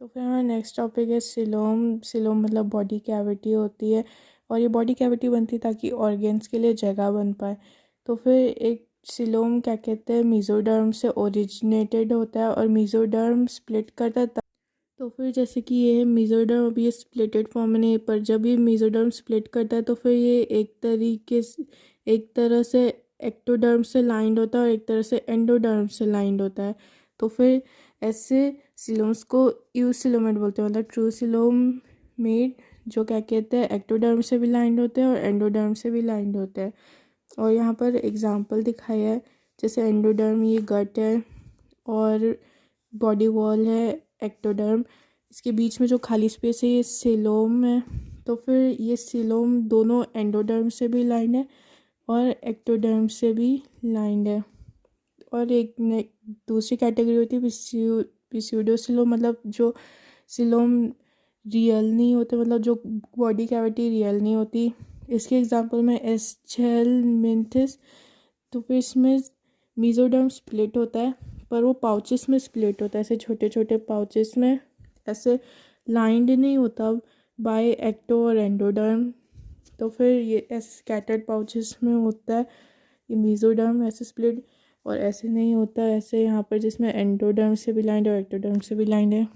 तो फिर हमारा नेक्स्ट टॉपिक है सिलोम। सिलोम मतलब बॉडी कैविटी होती है, और ये बॉडी कैविटी बनती है ताकि ऑर्गेन्स के लिए जगह बन पाए। तो फिर एक सिलोम क्या कहते हैं, मेसोडर्म से ओरिजिनेटेड होता है और मेसोडर्म स्प्लिट करता है। तो फिर जैसे कि ये है मेसोडर्म, अभी ये स्प्लिटेड फॉर्म में नहीं है, पर जब ये मेसोडर्म स्प्लिट करता है तो फिर ये एक तरह से एक्टोडर्म से लाइंड होता है और एक तरह से एंडोडर्म से लाइंड होता है। तो फिर ऐसे सिलोम्स को यूसिलोमेट बोलते हैं, मतलब ट्रू सिलोमेट जो क्या कहते हैं एक्टोडर्म से भी लाइंड होते हैं और एंडोडर्म से भी लाइंड होते हैं। और यहाँ पर एग्जांपल दिखाया है, जैसे एंडोडर्म ये गट है और बॉडी वॉल है एक्टोडर्म, इसके बीच में जो खाली स्पेस है ये सिलोम है। तो फिर ये सिलोम दोनों एंडोडर्म से भी लाइंड है और एक्टोडर्म से भी लाइंड है। और एक दूसरी कैटेगरी होती है पिस्यूडोसिलोम, मतलब जो सिलोम रियल नहीं होते, मतलब जो बॉडी कैविटी रियल नहीं होती। इसके एग्जांपल में एस्चेलमिंथिस। तो फिर इसमें मेसोडर्म स्प्लिट होता है, पर वो पाउचेस में स्प्लिट होता है, ऐसे छोटे छोटे पाउचेस में, ऐसे लाइंड नहीं होता बाय एक्टो और एंडोडर्म। तो फिर ये ऐसे स्कैटर्ड पाउचेस में होता है ये मेसोडर्म ऐसे स्प्लिट, और ऐसे नहीं होता ऐसे यहाँ पर जिसमें एंडोडर्म से भी लाइंड है और एक्टोडर्म से भी लाइंड है।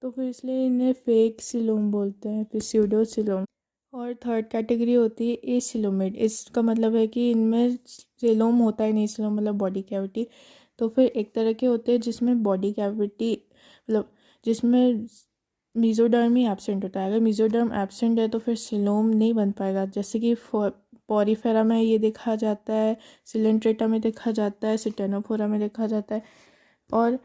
तो फिर इसलिए इन्हें फेक सिलोम बोलते हैं, फिर स्यूडो सिलोम। और थर्ड कैटेगरी होती है एसिलोमेट। इसका मतलब है कि इनमें सिलोम होता है नहीं, सिलोम मतलब बॉडी कैविटी। तो फिर एक तरह के होते हैं जिसमें बॉडी कैविटी मतलब जिसमें मेसोडर्म ही एब्सेंट होता है। अगर मेसोडर्म एब्सेंट है तो फिर सिलोम नहीं बन पाएगा, जैसे कि पॉरीफेरा में ये देखा जाता है, सिलेंट्रेटा में देखा जाता है, सिटेनोफोरा में देखा जाता है। और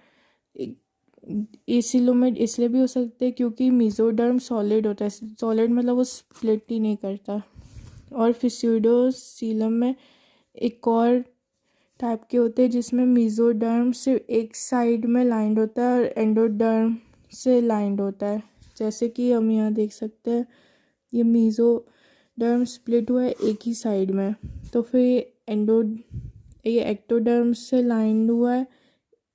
एसिलोमेट इसलिए भी हो सकते हैं क्योंकि मेसोडर्म सॉलिड होता है, सॉलिड मतलब वो स्प्लिट ही नहीं करता। और फिस्यूडोसीलम में एक और टाइप के होते हैं जिसमें मेसोडर्म सिर्फ एक साइड में लाइंड होता है और एंडोडर्म से लाइंड होता है, जैसे कि हम यहाँ देख सकते हैं ये मेसोडर्म स्प्लिट हुआ है एक ही साइड में। तो फिर ये एक्टोडर्म से लाइंड हुआ है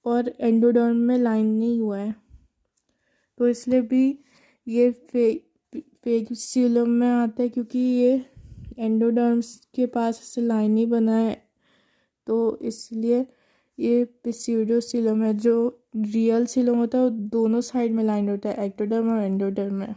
और एंडोडर्म में लाइन नहीं हुआ है, तो इसलिए भी ये फेसिलम में आता है क्योंकि ये एंडोडर्म्स के पास से लाइन ही बना है। तो इसलिए ये पिस्यूडोसिलम है। जो रियल सिलम होता है वो दोनों साइड में लाइन होता है, एक्टोडर्म और एंडोडर्म में।